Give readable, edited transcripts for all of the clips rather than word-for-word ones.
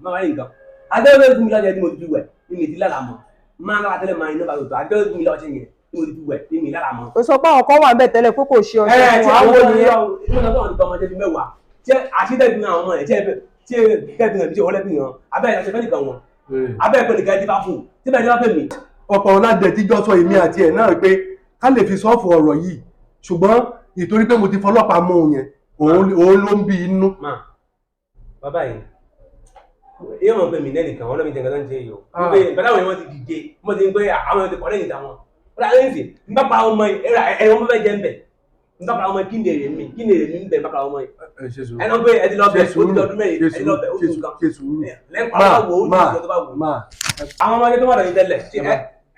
Mama inga. Ada we gumi la jadi mo duwe. Ni di la la mo. Ma la tele ma ina ba to. Ada gumi la chenye. Mo duwe. Ni la la mo. Ó sọ pé àwọn kan wà ńbẹ̀ tẹ́lẹ̀ pé kò ṣe ọṣẹ fún àwọn nìyẹn. Mo na to on ma je mewa. Tí àṣírí bi àwọn ọmọ ẹ tí ke bi bi o le bi yan. Abe ya se fe nìkan wọn. Abe pe nìkan di ba fu. Tí be di ba fe mi. Ọ̀pọ̀ ọ̀làdẹ̀ tíjọ́ sọ èmi àti ẹ̀ náà pé ká lè fi sọ́ọ̀fù ọ̀rọ̀ yìí ṣùgbọ́n ìtorí pé mo ti fọlọ́pàá mú un yẹn òun ló ń bí inú. Bàbá yìí èyí ọmọ pé mi lẹ́nìkan wọn lọ́mí tẹ̀gẹ́ tó ń ṣe yìí o wípé ìgbàlá àwọn èèyàn ti dìde mo ti ń gbé àwọn èèyàn ti kọ́ lẹ́yìn ìdáwọn ó dà lẹ́yìn sí n bá pa ọmọ yìí ẹ̀rọ ọmọ bẹ́ẹ̀ jẹ́ ń bẹ̀ n bá pa ọmọ yìí kí ni èrè mi ń bẹ̀ n bá pa ọmọ yìí ẹ̀nà pé ẹ ti lọ bẹ̀ ó ti lọ ọdún mẹ́rin ẹ ti lọ bẹ̀ ó ti nǹkan lẹ́yìn pàápàá wo ó ti nǹkan tó bá wù àwọn ọmọdé tó wà lọ́yìn tẹ́lẹ̀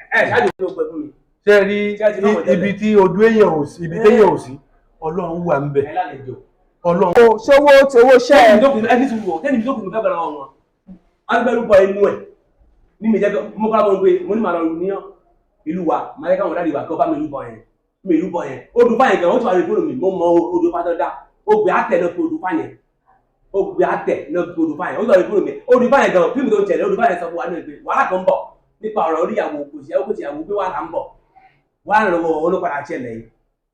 ṣáàjú tó pẹ́ fún mi. ṣé rí ibi tí ojú èèyàn ò sí ibi téèyàn ò sí Ọlọ́run wà ń bẹ̀. Ọlọ́run. ṣòwò tòwò ṣẹ́ ẹ̀. ẹni tí wò kẹ́ni tó kù fẹ́ bẹ̀rẹ̀ wọn agbẹ́rúbọ inú ẹ̀ ní mi jẹ́ mo kọ́ra mọ́ pé mo ní màá lọ ní ìlú wa máa yẹ káwọn dáàdì wa kọ́ bá mi lúbọ yẹn odò fáyẹn gan wọ́n ti wà ní fóònù mi mo mọ odò fáyẹn dá ògbé àtẹ̀ náà fi odò fáyẹn ògbé àtẹ̀ náà fi odò fáyẹn ó sọ ní fóònù mi odò fáyẹn gan fíìmù tó ń tẹ̀lé odò fáyẹn sọ fún wa ní ẹgbẹ́ wàhálà kan ń bọ̀ nípa ọ̀rọ̀ oríyàwó kò sí ìyàwó pé wàhálà ń bọ̀ wàhálà lọ́wọ́ olókàdá ṣẹlẹ̀ yìí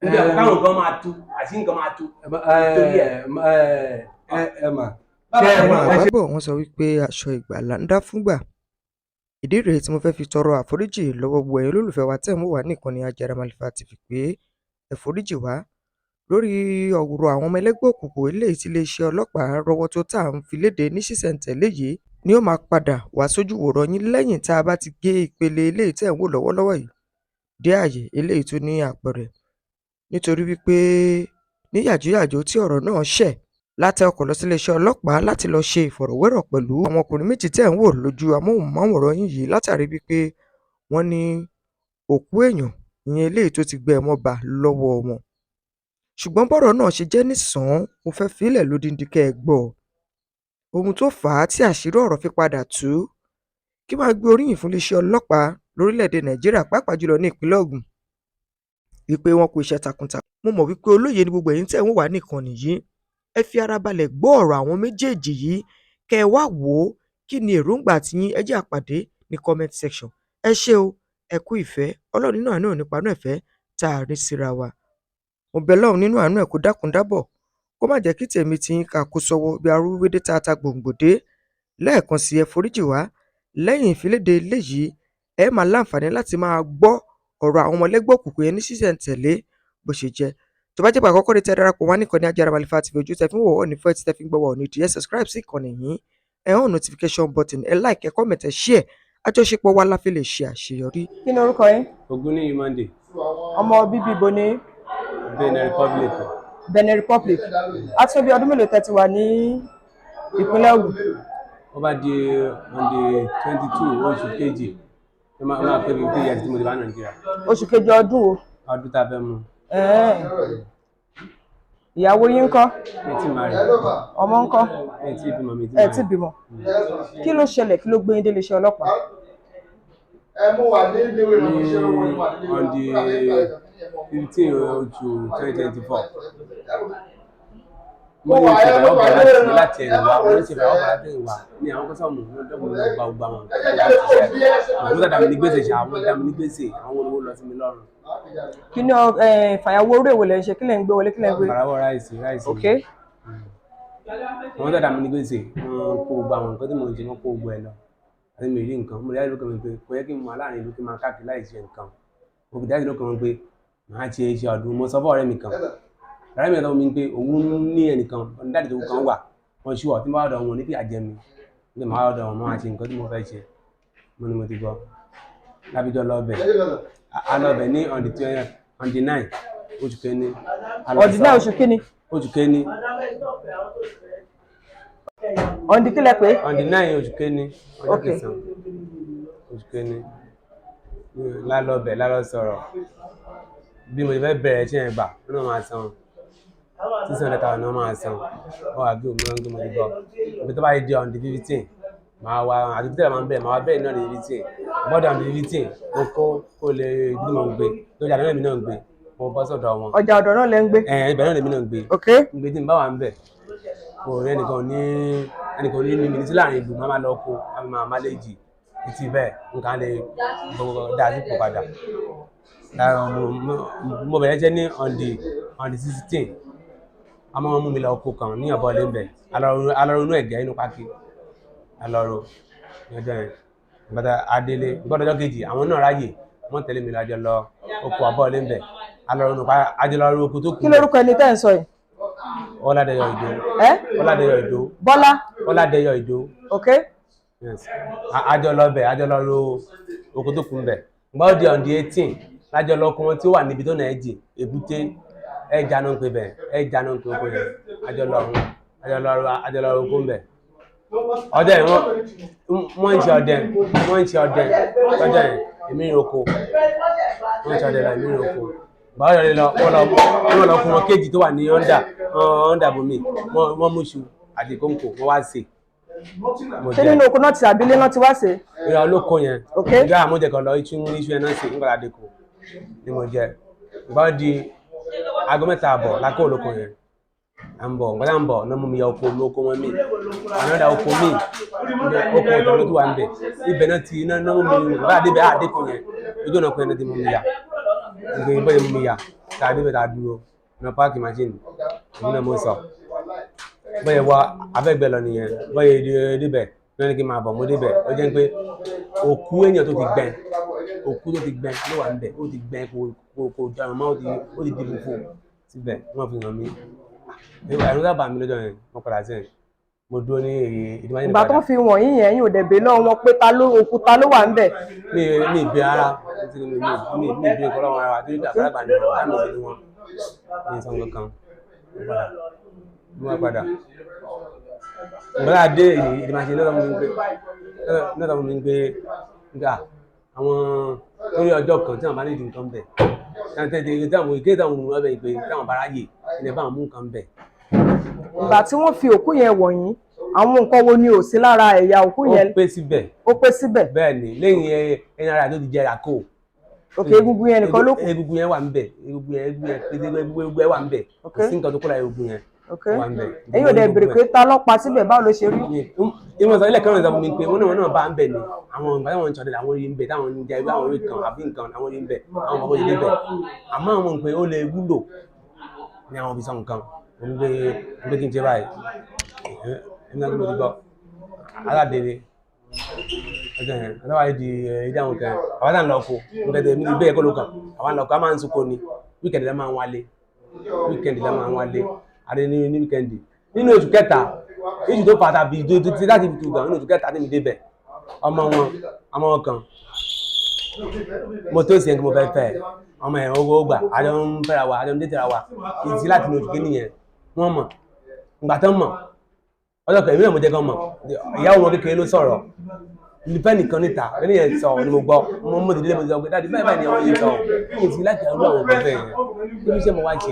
níbi àwọn káwọn nǹkan máa tú àti nǹkan máa tú. Wọ́n sọ wípé aṣọ ìgbàlà ń dá fúngbà. Ìdí rèé tí mo fẹ́ fi tọrọ àforíjì lọ́wọ́ gbogbo ẹ̀yin olólùfẹ́ wa tẹ́ ń wò wá ní ìkànnì Ajára Màlífà TV pé ẹ foríjì wá lórí ọ̀rọ̀ àwọn ọmọ ẹlẹ́gbẹ́ òkùnkùn eléyìí tí iléeṣẹ́ ọlọ́pàá rọ́wọ́ tó tà ń fi léde ní ṣísẹ̀ntẹ̀lé yìí ni ó máa padà wá sójú wòrán yín lẹ́yìn tá a bá ti gé ìpele eléyìí tẹ́ ń wò lọ́wọ́lọ́wọ́ yìí dé àyè eléyìí tó ní àpẹẹrẹ nítorí wípé ní yàjóyàjó tí ọ̀rọ̀ náà ṣẹ̀ látẹ ọkọ̀ lọ sí iléeṣẹ́ ọlọ́pàá láti lọ ṣe ìfọ̀rọ̀wérọ̀ pẹ̀lú àwọn ọkùnrin méjì tẹ́ ń wò lójú amóhùnmáwòrán yìí látàrí wípé wọ́n ní òkú èèyàn ìyẹn eléyìí tó ti gbẹ ẹ̀mọ́ bà lọ́wọ́ wọn. Ṣùgbọ́n bọ́rọ̀ náà ṣe jẹ́ nísàn-án mo fẹ́ filẹ̀ lódindi kẹ́ ẹ gbọ́ ohun tó fà á tí àṣírí ọ̀rọ̀ fi padà tú kí máa gbé oríyìn fún iléeṣẹ́ ọlọ́pàá lórílẹ̀‐èdè Nàìjíríà pàápàá jùlọ ní ìpínlẹ̀ Ògùn wípé wọn kò iṣẹ́ takuntakun. Mo mọ̀ wípé olóye ni gbogbo ẹ̀yin tẹ́ ń wà nìkan nìyí ẹ fi ara balẹ̀ gbọ́ ọ̀rọ̀ àwọn méjèèjì yìí kẹ́ ẹ wá wò ó kí ni èròǹgbà tiyín ẹ jẹ́ àpàdé ní comment section. Ẹ ṣé o ẹ kú ìfẹ́ Ọlọ́run nínú àánú ò ní paná ìfẹ́ tá a rí síra wa. Mo bẹ̀ Ọlọ́run nínú àánú ẹ̀ kó dákun dábọ̀ kó má jẹ́ kí tèmi tiyín ká kó sọ́wọ́ bí arúgbédé tá a ta gbòǹgbòdé. Lẹ́ẹ̀kan sí ẹ foríjì wá lẹ́yìn ìfiléde eléyìí ẹ máa láǹfààní láti máa gbọ́ ọ̀rọ̀ àwọn ọmọlẹ́gbẹ́ òkùnkùn yẹn ní ṣísẹ̀ntẹ̀lé bó ṣe jẹ́. Tó bá jẹ́ pé àkọ́kọ́ ní tẹ́ darapọ̀ wá nìkan ní Ajára Màlífà TV ojú tẹ́ fi ń wò wọ́n ní fẹ́ tí tẹ́ fi ń gbọ́ wọ́n ní díẹ̀ subscribe sí ìkànnì yìí ẹ hàn notification button ẹ like ẹ comment ẹ share àjọṣepọ̀ wa la fi lè ṣe àṣeyọrí. Kí ni orúkọ yín? Ògúnníyì Monday. Ọmọ bíbí ibo ni? Benin Republic. Benin Republic. A ti bí ọdún mélòó tẹ́ ti wà ní ìpínlẹ̀ Ògùn? Ó bá di on the 22 oṣù kejì ó máa pé 50 years tí mo ti wá Nàìjíríà. Oṣù kejì ọdún wo? Ọdún tá a fẹ́ mú. Ìyàwó yín ńkọ́? Mi ti máa rí. Ọmọ ńkọ́? Mi ti bímọ mi ti. Ẹ ti bímọ. Kí ló ṣẹlẹ̀ kí ló gbé yín dé iléeṣẹ́ ọlọ́pàá? On the 15 oṣù 2024. Mo ní ìṣẹ̀lẹ̀ ọ̀bà láti ẹ̀rù wa, mo ní ìṣẹ̀lẹ̀ ọ̀bà láti ẹ̀rù wa ní àwọn kọ́sọ̀mù lọ́dọ̀mù ló gba gbogbo àwọn àwọn tó dàbí ní gbèsè ṣe àwọn dàbí ní gbèsè àwọn olówó lọ sí mi lọ́rùn. Kí ni fàyàwó orí èwo lẹ ń ṣe kí lẹ ń gbé wọlé kí lẹ ń gbé? Fàyàwọ́ ráìsì. Ok. Àwọn tó dàbí ní gbèsè wọn kó gbogbo àwọn nǹkan tí mo ń ṣe wọn kó gbogbo ẹ̀ lọ àti mi rí nǹkan mo rí àìlú kan pé kò yẹ kí n mọ aláàrin ìlú kí n máa káàkiri láì ṣe nǹkan mo fi dájú lókàn pé màá ṣe iṣẹ́ ọdún mo sọ fún ọ̀rẹ́ mi kan ọ̀rẹ́ mi kan mi pé òun ní ẹnìkan ọ̀nìdáàdì tó kan wà wọn ṣú ọ̀ tí mo bá dọ̀ wọn ní kí àjẹ mi ní màá dọ̀ wọn máa ṣe nǹkan tí mo fẹ́ ṣe mo ní mo ti gbọ́ lábíjọ́ lọ́bẹ̀ alọ́bẹ̀ ní on the 9 oṣù kẹ́ni. On the 9 oṣù kíni? Oṣù kẹ́ni. On the kílẹ̀ pé? On the 9 oṣù kẹ́ni. Ok. Oṣù kẹ́ni lálọ́bẹ̀ lálọ́ sọ̀rọ̀ bí mo fẹ́ bẹ̀rẹ̀ ṣe ẹ̀gbà ló máa san 600,000 náà máa san wọ́n wà bí òmìnira tó mo ti gbọ́ ibi tó bá yẹ di on the 15 máa wá àti bí tẹ́lẹ̀ máa ń bẹ̀ máa wá bẹ́ẹ̀ náà ní 15 bọ́dọ̀ on the 15 kó lè gbé mọ̀ gbé lórí àdánù èmi náà gbé mo bọ́ sọ̀dọ̀ wọn. Ọjà ọ̀dọ̀ náà lẹ ń gbé? Ibẹ̀ náà lèmi náà gbé. Ok. Gbé tí n bá wà ń bẹ̀ mo rẹ́ nìkan ní ẹnìkan ní ní mínísí láàrin ìlú máa lọ kó máa máléjì títí bẹ́ẹ̀ nǹkan lè dáa sí pò padà. Mo bẹ̀rẹ̀ jẹ́ ní on the 16 a máa mú mi lọ kó kan ní ọ̀bọ̀ lẹ́ńbẹ̀ alọ́rọ̀ inú ẹ̀gẹ́ inú pákí alọ́rọ̀ ọjọ́ yẹn bàtà adélé gbọ́dọ̀jọ́ kejì àwọn náà ráyè wọ́n tẹ̀lé mi lájọ lọ oko ọ̀bọ̀ lẹ́ńbẹ̀ alọ́rọ̀ inú pákí ajọlọ́rọ̀ oko tó kù. kí lorúkọ ẹni tẹ́ ń sọ yìí? Ọládẹyọ Ìdó. Ọládẹyọ Ìdó. Bọ́lá. Ọládẹyọ Ìdó. ok. Yes. Ajọlọ́bẹ̀ ajọlọ́rọ̀ oko tó kù ń bẹ̀ gbọ́dọ̀ di on the 18 lájọ lọ kún wọn tí ó wà níbi tó náà ẹ̀jì èbúté ẹja náà ń pè bẹ̀ ẹja náà ń pè oko yẹn ajọlọ́rọ̀ oko ń bẹ̀ ọdẹ wọ́n ń ṣe ọdẹ lọ́jọ́ yẹn èmi ń roko wọ́n ń ṣe ọdẹ lọ èmi ń roko báwo lè lọ wọ́n lọ fún wọn kéjì tó wà ní ọ́ndà bomi wọ́n mú ṣu àti kóńkò wọ́n wá sè. ṣé nínú oko náà ti àbílẹ̀ náà ti wá sè? ìrìn olóko yẹn ìgbà àmújẹkọ̀ lọ iṣu ẹ̀ náà sè nígbà ládẹ́kọ ni mo jẹ báwo di aago 7 àbọ̀ lákó olóko yẹn à ń bọ̀ nǹkan tá ń bọ̀ náà mú mi ya oko wọn mí ànádà oko mí oko ọ̀tọ̀ ló tún wà ń bẹ̀ ibẹ̀ náà ti iná náà mú mi bá àdébẹ̀ àdékò yẹn ojú ọ̀nà ọkùnrin náà ti mú mi ya nígbà bóyá mú mi ya tá a débẹ̀ tá a dúró ní páàkì machine èmi náà mo sọ bóyá wá abẹ́gbẹ́ lọ nìyẹn bóyá débẹ̀ lọ́nà kí n máa bọ̀ mo débẹ̀ ó jẹ́ pé òkú èèyàn tó ti gbẹ ló wà ń bẹ̀ ó ti gbẹ kò jọrọ̀ mọ́ ó ti dìbò fún síbẹ̀ wọ́n fi hàn mí ẹ̀rù dábàá mi lọ́jọ́ yẹn wọ́n padà sẹ́yìn mo dúró ní ìdíwájú ìgbà tó fi wọ̀nyí yẹn yóò dẹ̀bẹ̀ lọ́wọ́ wọn pé òkúta ló wà ń bẹ̀. mi ìbí ara mi ìbí ìkọlọ́ wọn ara torí àgbàlagbà ni wọ́n á mi ìbí wọn ní ìsọ̀n kankan wọ́n padà ìgbàlá dé ìdìmáṣe náà mú mi gbé nígbà àwọn lórí ọjọ́ kan tí wọ́n bá ní ìdí nǹkan bẹ̀ táwọn ìkéde táwọn olùmọ̀ bẹ̀ pé táwọn bá ráyè ilẹ̀ bá mú nǹkan bẹ̀. ìgbà tí wọ́n fi òkú yẹn wọ̀nyí àwọn nǹkan wo ni ò sí lára ẹ̀yà òkú yẹn? ó pé síbẹ̀. bẹ́ẹ̀ ni lẹ́yìn ẹyin ara tó ti jẹ ràkó. ok egungun yẹn nìkan ló kù. egungun yẹn wà ń bẹ̀ egungun yẹn wà ń bẹ̀ kò sí nǹkan tó kó la egungun yẹn wà ń bẹ̀. ẹ̀yin ò dẹ̀ bèrè pé ta ló pa síbẹ̀ báwo ló ṣe rí? ìmọ̀ sọ ilẹ̀ kan náà sọ fún mi pé wọ́n náà bá ń bẹ̀ ni àwọn ìgbà táwọn ń sọdẹ̀ àwọn orí ń bẹ̀ táwọn ń jẹ àwọn orí kan àbí nǹkan àwọn orí ń bẹ̀ àwọn ọmọ orí ń bẹ̀ àmọ́ àwọn nǹkan ó lè wúlò ní àwọn òbísọ̀ nǹkan mo ń gbé kí n ṣe báyìí ẹ̀mí náà ló ti gbọ́ aládèrè ọjọ́ yẹn aláwáyé di ìdí àwọn kan àwọn náà lọ kó nǹkan tẹ̀ mí bẹ́ẹ̀ kó ló kàn àwọn lọ kó a máa ń sunkó ni wíkẹ̀ndì lẹ́ máa ń wálé adé ní wíkẹ̀ndì nínú oṣù kẹta ìjù tó fà tàbí ti láti fi tu gan nínú oṣù kẹta tí mi débẹ̀ ọmọ wọn kan mo tó ìsìn kí mo fẹ́ fẹ́ ọmọ ẹ̀ owó gbà àjọ ń fẹ́ra wa àjọ ń dé tẹ̀ra wa ìdí láti ní oṣù kí nìyẹn wọ́n mọ̀ ìgbà tán mọ̀ ọjọ́ kẹ̀mí náà mo jẹ́ kan mọ̀ ìyàwó wọn kékeré ló sọ̀rọ̀ ìfẹ́ nìkan níta ẹni yẹn sọ ni mo gbọ́ mo mọ̀ dídílé mo sọ pé dáàdi báyìí ni àwọn yẹn sọ ìdí láti àwọn àwọn ọ̀gbẹ́ yẹn níbi iṣẹ́ mo wá ṣe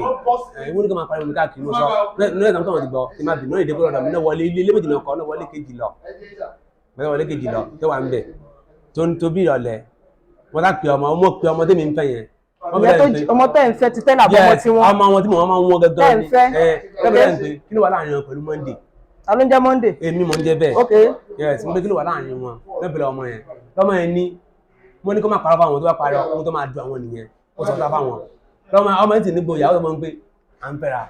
ìwọ ní kí n máa pariwo mi káàkiri mo sọ ní ẹ̀ka tó wọ́n ti gbọ́ kí n máa bì náà ìdẹ́gbẹ́ ọ̀dọ̀ mi náà wọlé ilé méjì náà kọ́ náà wọlé kejì lọ tó wà ń bẹ̀ tó ń tóbi ìrọ̀lẹ́ wọ́n tá pe ọmọ tẹ́mi ń fẹ́ yẹn ọmọ tẹ́ ń fẹ́ ti tẹ́lẹ̀ àbọ̀ ọmọ tí wọ́n ọmọ wọn tí mo máa ń wọ́n gẹ́gẹ́ ní tẹ́lẹ̀ pé kí ló wà láàrin wọn pẹ̀lú Monday ta ló ń jẹ́ Monday èmi mò ń jẹ́ bẹ́ẹ̀ ok yes mo pé kí ló wà láàrin wọn lẹ́bẹ̀rẹ̀ ọmọ yẹn ní mo ní kó má parọ́ fáwọn tó bá parọ́ ohun tó máa du àwọn nìyẹn ó sọ fáwọn ọmọ yẹn ti ní gboyà ó sọ fún pé à ń fẹ́ra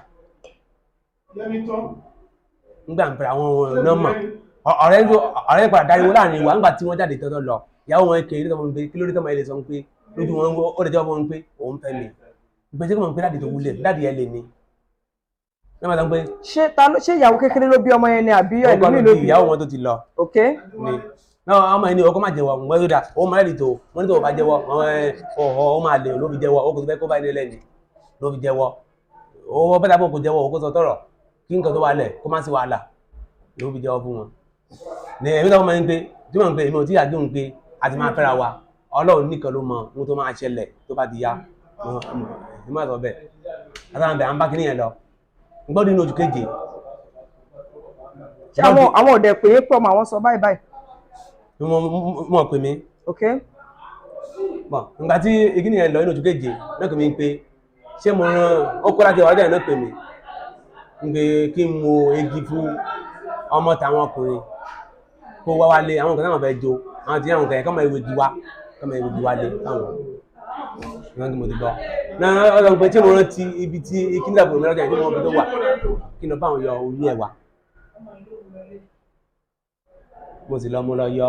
nígbà ń fẹ́ra àwọn nọ́mà ọ̀rẹ́ padà dáríwó láàrin ìwà nígbà tí wọ́n jáde tọ́tọ́ lọ ìyàwó wọn kéré tọ́mọ pé kí lórí tọ́mọ ilé sọ pé lójú wọn ó lè jẹ́ ọmọ pé òun fẹ́ mi ìgbésẹ̀ kọ́ mọ̀ pé dáàdì tó wúlẹ̀ dáàdì ẹ lè ní. ṣé ìyàwó kékeré ló bí ọmọ yẹn ni àbí ẹlòmíì ló bí? ìyàwó wọn tó ti lọ. ok ni náà ọmọ yẹn ni ọkọ máa jẹ́wọ́ mọ ẹrú dà ó máa rẹ́ẹ̀dì tó wọn ní tó bá jẹ́wọ́ ó máa lè ló fi jẹ́wọ́ ó kò tó fẹ́ kó bá ilé lẹ́ni ló fi jẹ́wọ́ ó bẹ́ẹ̀ dábò kò jẹ́wọ́ ó kó sọ tọ̀rọ̀ kí nǹkan tó wà lẹ̀ kó má sí wàhálà ló fi jẹ́wọ́ fún wọn. ní èmi tó máa ń pé tí wọ́n ń pè èmi ò tí yà dùn pé àti máa fẹ́ra wa Ọlọ́run nìkan ló mọ ohun tó máa ṣẹlẹ̀ tó bá ti yá ní má sọ bẹ́ẹ̀ àtàwọn bẹ̀ à ń bá kíní yẹn lọ gbọ́dọ̀ nínú oṣù keje. àwọn ọ̀dẹ̀ pé é pọ̀ mọ́ àwọn sọ báyìí báyìí. wọ́n pè mí. ok. bọ̀ nígbà tí kíní yẹn lọ nínú oṣù keje náà pè mí pé ṣé mo rán ó kọ́ láti ọ̀rọ̀ náà pè mí pé kí n mo egi fún ọmọ tàwọn ọkùnrin kó wá wálé àwọn nǹkan táwọn fẹ́ jó àwọn tí àwọn nǹkan yẹn kọ́ máa ìwé gi wálé táwọn ìwọ́n tí mo ti gbọ́ náà ọ̀dọ̀ pé tí mo rántí ibi tí kíndàbò mi lọ́jà tí mo fi tó wà kí n lọ bá àwọn yọ orí ẹ̀ wá mo sì lọ mo lọ yọ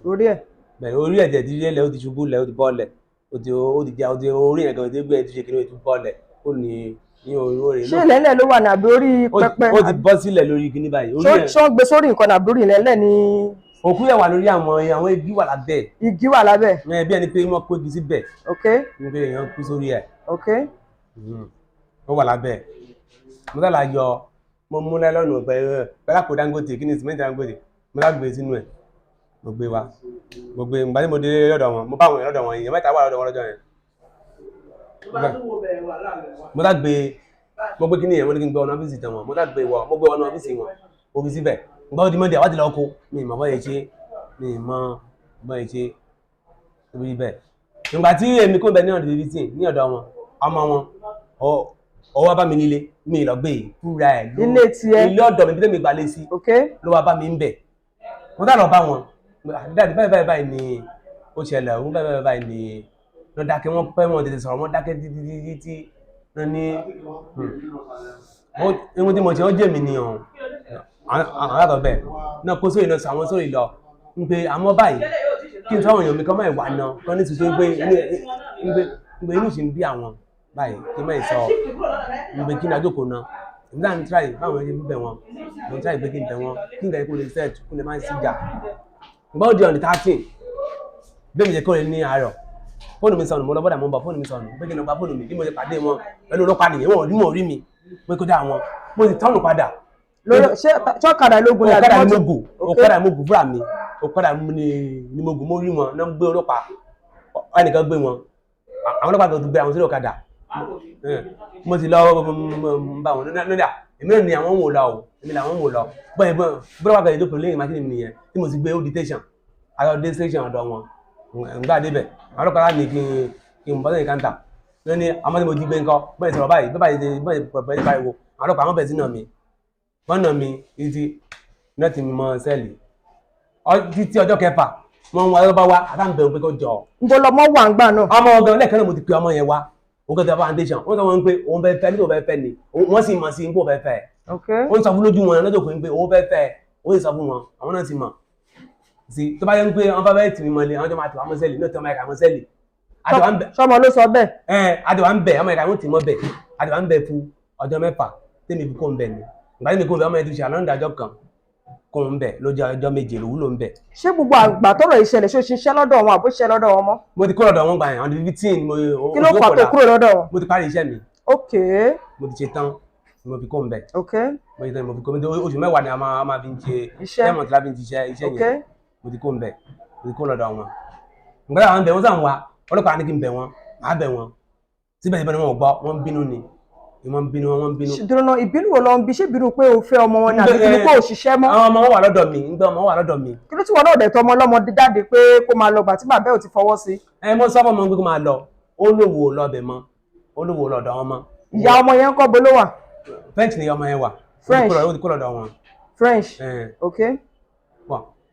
orí ẹ̀ bẹ́ẹ̀ orí ẹ̀ tẹ̀tí lẹ̀ ó ti ṣubú lẹ̀ ó ti bọ́ọ̀lẹ̀ ó ti já orí ẹ̀ gan-an tí gbé ẹ̀ ti ṣe kí ni ó ti bọ́ọ̀lẹ̀ ó ní orí ṣé ìlẹ́lẹ̀ ló wà nàbí orí pẹpẹ ó ti bọ́ sílẹ̀ lórí kíní báyìí ṣé wọ́n gbé sórí nǹkan nàbí orí ìlẹ́lẹ̀ ni òkú yẹ̀ wà lórí àwọn igi wà lábẹ́ igi wà lábẹ́ bí ẹni pé wọ́n kó igi síbẹ̀ ok ní pé èèyàn kú sórí ẹ̀ ok ó wà lábẹ́ mo tẹ́lá yọ mo mú lẹ́lọ́nù pẹ̀lú àpò Dangote kí ni sìmẹ́ntì Dangote mo lágbè sínú ẹ̀ mo gbé wa mo gbé ìgbà tí mo dé lọ́dọ̀ wọn mo bá àwọn èèyàn lọ́dọ̀ wọn èèyàn mẹ́ta wà lọ́dọ̀ wọn lọ́jọ́ yẹn mo lágbè mo gbé kíní yẹn mo ní kí n gbé ọ̀nà ọ́fíìsì tẹ̀ wọn mo lágbè wọ mo gbé ọ̀nà ọ́fíìsì wọn mo fi síbẹ̀ ìgbà ó di mọ́ndé àwádìí lọ́kọ mi ì mọ̀ bọ́ yẹn ṣe mi ì mọ̀ bọ́ yẹn ṣe tóbi bẹ́ẹ̀ ìgbà tí èmi kò bẹ ní ọ̀dọ̀ bíbí tí ní ọ̀dọ̀ wọn ọmọ wọn ọwọ́ bá mi nílé mi ì lọ gbé fúra ẹ̀ ilé tiẹ̀ ilé ọ̀dọ̀ mi bí tẹ́mi gbalẹ̀ sí ló wá bá mi ń bẹ̀ wọ́n dà lọ bá wọn dáàdì báyìí ni ó ṣẹlẹ̀ òun báyìí ni wọ́n dákẹ́ wọ́n pẹ́ wọn tètè sọ̀rọ̀ wọ́n dákẹ́ títí wọ́n ní ohun tí mo ṣe wọ́n jẹ́ mi ni ọ̀hún àwọn àtọ̀ bẹ́ẹ̀ náà kó sóyè lọ sọ àwọn sóyè lọ ń pe àmọ́ báyìí kí n sọ àwọn èèyàn mi kọ́ máa wà náà kọ́ ní tuntun pé inú sì ń bí àwọn báyìí kí n máa sọ ń pe kí n àjókòó náà ìgbà ń tíráì báwọn ẹni bẹ̀ wọn mo ń tíráì pé kí n bẹ̀ wọn kí n kẹ́ kó lè sẹ́ẹ̀tù kó lè máa ń síjà ìgbà ó di ọ̀nì 13 bẹ́ẹ̀ mi jẹ́ kó lè ní àárọ̀ fóònù mi sọnù mo lọ bọ́dà mo ń bọ̀ fóònù mi sọnù pé kí n lọ gba fóònù mi bí mo ṣe pàdé wọn pẹ̀lú ọlọ́pàá nìyẹn wọn ò rí mi pé kó dá wọn mo sì tọ́nù padà. ṣé ọ̀kadà lógun yàtọ̀ ọ̀kadà ni mo gùn ọ̀kadà mo gùn fúra mi ọ̀kadà ni mo gùn mo rí wọn náà gbé ọlọ́pàá ẹnìkan gbé wọn àwọn ọlọ́pàá tó gbé àwọn sílẹ̀ ọ̀kadà mo sì lọ bá wọn lọ́dà èmi náà ni àwọn wò lọ o èmi làwọn wò lọ bọ́lá wàgbà ìdókòó lẹ́yìn mákìnì mi nìyẹn tí mo sì gbé odi tẹ̀sán ayọ̀dé station ọ̀dọ̀ wọn ǹgbà débẹ̀ àwọn ọlọ́pàá ní kí n bọ́ sẹ́yìn káńtà ló ní àwọn tí mo jí gbé ńkọ́ bẹ́ẹ̀ sọ̀rọ̀ báyìí bẹ́ẹ̀ pariwo àwọn ọlọ́pàá àwọn bẹ̀rẹ̀ sí nà mí wọ́n nà mí títí náà ti mi mọ sẹ́ẹ̀lì títí ọjọ́ kẹfà wọ́n wá lọ́ba wá àtàǹbẹ̀rún pé kó jọ. n bọ lọmọ wà ń gbà náà. ọmọ ọgàn lẹ́ẹ̀kan náà mo ti pe ọmọ yẹn wá òun kẹta foundation wọ́n sọ wọn pé òun fẹ́ fẹ́ nítorí òun fẹ́ fẹ́ ni wọ́n sì mọ̀ sí ipò fẹ́ fẹ́ wọ́n sọ fún lójú wọn lọ́jọ́ pé òun fẹ́ fẹ́ ó sì sọ fún wọn àwọn náà sì mọ̀ sí tó bá yẹ pé wọ́n fẹ́ tì mí mọ́lẹ̀ àwọn jọ máa tì wá mọ́sẹ́lì náà tí wọ́n máa kà mọ́sẹ́lì. sọmọ ló sọ bẹ́ẹ̀. àdìwà ń bẹ̀ ọmọ ìka wọn tì mọ́ bẹ̀ àdìwà ń bẹ̀ fún ọjọ́ mẹ́fà tẹ́mi fi kó ń bẹ̀ ni ìgbà tí mi kó ń bẹ̀ ọmọ ìdúṣe àná ìdájọ́ kan kó ń bẹ̀ lójú ọjọ́ méje lòwúlò ń bẹ̀. ṣé gbogbo àgbà tọrọ ìṣẹ̀lẹ̀ ṣó ṣiṣẹ́ lọ́dọ̀ wọn àbó ṣiṣẹ́ lọ́dọ̀ wọn mọ́. mo ti kúrò lọ́dọ̀ wọn gbà yẹn ọdún 15 kí ló fà tó kúrò lọ́dọ̀ wọn. mo ti parí iṣẹ́ mi. ok. mo ti ṣe tán mo fi kó ń bẹ̀. ok. mo ti tán mo fi kó ń bẹ̀ oṣù mẹ́wàá ni a máa fi ń ṣe iṣẹ́ mọ̀ tí la fi ń ṣiṣẹ́ iṣẹ́ yẹn mo ti kó ń bẹ̀ mo ti kó lọ́dọ̀ wọn. nǹkan tí àwọn bẹ̀ wọ́n sàn wá ọlọ́pàá ní kí n bẹ̀ wọ́n màá bẹ̀ wọ́n síbẹ̀síbẹ̀ ni wọ́n gbọ́ wọ́n bínú ni wọ́n bínú. dúró náà ìbínú wo lọ ń bí ṣé ìbínú pé o fẹ́ ọmọ wọn ni àbí ìbínú pé o ṣiṣẹ́ mọ́. àwọn ọmọ wọn wà lọ́dọ̀ mi ń gbé ọmọ wọn wà lọ́dọ̀ mi. kí ló tí wọn náà dẹ̀ tọ́ ọmọ ọlọ́mọ jáde pé kó máa lọ gbà tí bàbá ò ti fọwọ́ sí. ẹ mọ sábà mọ pé kó máa lọ ó lówó lọbẹ mọ ó lówó lọ́dọ̀ wọn mọ. ìyá ọmọ yẹn ń kọ́ bolo wà. French ni ọmọ yẹn wà. French ó ti kó lọ́dọ̀ wọn. French ok.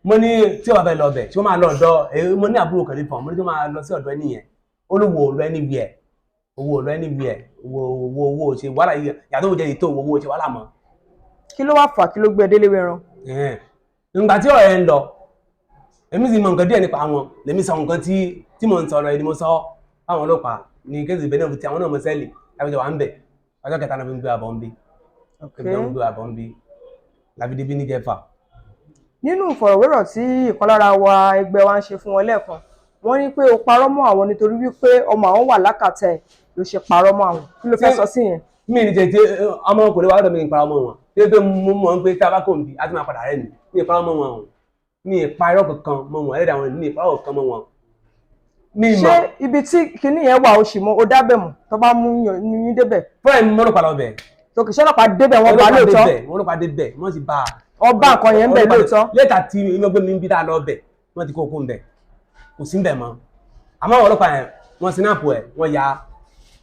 mo ní tí wọ́n fẹ́ lọ bẹ̀ tí wọ́n máa lọ ọ̀dọ̀ mo ní àbúrò kan nípa mo ní tí wọ́n máa lọ sí ọ̀dọ̀ ẹni yẹn ó lówó lọ anywhere owó lọ anywhere owó ṣe wàhálà yàtọ̀ òjẹ́ ètò owó ṣe wàhálà mọ́. kí ló wá fà kí ló gbé délé wẹran. nígbà tí ọ̀rẹ́ ń lọ èmi sì mọ nǹkan díẹ̀ nípa wọn lèmi sọ nǹkan tí mo ń sọ̀rọ̀ ẹni mo sọ fáwọn ọlọ́pàá ní kéèsì ìbẹ́ náà fi ti àwọn náà mọ sẹ́ẹ̀lì lábẹ́jọ wà ń bẹ̀ ọjọ́ kẹta náà fi ń gbé àbọ̀ ń bí láfi bí ní kẹfà. nínú ìfọ̀rọ̀wérọ̀ tí ìkan lára wa ẹgbẹ́ wa ń ṣe fún wọn lẹ́ẹ̀kan wọ́n ní pé o parọ́ mọ́ àwọn nítorí wípé ọmọ àwọn wà lákàtà ẹ̀ ló ṣe parọ́ mọ́ àwọn kí ló fẹ́ sọ sí yẹn. mi ní tètè ọmọ kò lè wá lọ́dọ̀ mi ní parọ́ mọ́ wọn tí ó mú mọ́ pé tá a bá kò ń bí a ti máa padà rẹ̀ ní ìparọ́ mọ́ wọn ní ìparọ́ kankan mọ́ wọn ẹlẹ́dàá wọn ní ìparọ́ kankan mọ́ wọn. ṣé ibi tí kinní yẹn wà ó sì mọ ó dábẹ̀ mọ́ tó bá mú yín débẹ̀. fúnra mi mọ́ ló padà ọbẹ̀. tòkì ṣọlọ́pàá débẹ̀ wọ́n bá lóòótọ́. wọ́n ló padà débẹ̀ wọ́n sì bá a. ọba nǹkan yẹn ń bẹ̀ lóòótọ́. lẹ́tà tí inú ọgbẹ́ mi ń bí tá a lọ bẹ̀ wọ́n ti kó okó ń bẹ̀ kò sí ń bẹ̀ mọ́ àmọ́ àwọn ọlọ́pàá yẹn wọ́n sinapu ẹ̀ wọ́n ya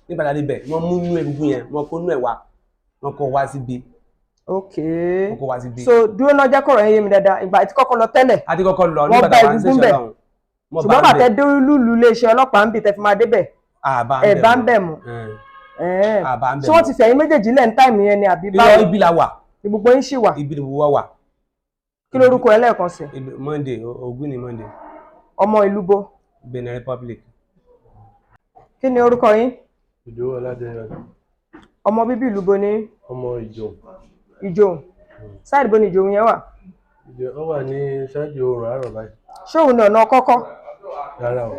nígbàdá níbẹ̀ wọ́n mú inú egungun yẹn wọ́n kó inú ẹ̀ wá wọ́n kó wá síbi ok ó kó wa síbi. so dúró náà jẹ́ kọ̀rọ̀ yẹn yé mi dáadáa ìgbà tí kọ́kọ́ lọ tẹ́lẹ̀ a ti kọ́kọ́ lọ wọ́n nígbà bá tá a wá ń egungun ṣẹ̀ṣẹ̀ bẹ̀ lọ́hùn wọ́n ṣùgbọ́n bá ń bàtẹ́ bẹ̀ dúró iléeṣẹ́ ọlọ́pàá ń bì tẹ́ fi máa débẹ̀ ẹ̀ bá ń bẹ̀ mọ́ àbá ń bẹ̀ ṣé wọ́n ti fẹ̀yìn méjèèjì lẹ́ ń táìmù yẹn ni àbí mọ́ báwo ibi la wà ni gbogbo yín ṣì wà ibi ni gbogbo wa wà kí lórúkọ ẹ lẹ́ẹ̀kan sí Monday Ògún ni Monday ọmọ ìlú bo Benin Republic. kí ni orúkọ yín Ìdòwú Ọládẹyọ ọmọ bíbí ìlú bo ní ọmọ ìjọ Ìjòhùn sáìdì bo ni Ìjòhùn yẹn wà ó wà ní ṣáájú oòrùn àárọ̀ báyìí ṣóun ní ọ̀nà kọ́kọ́ rárá o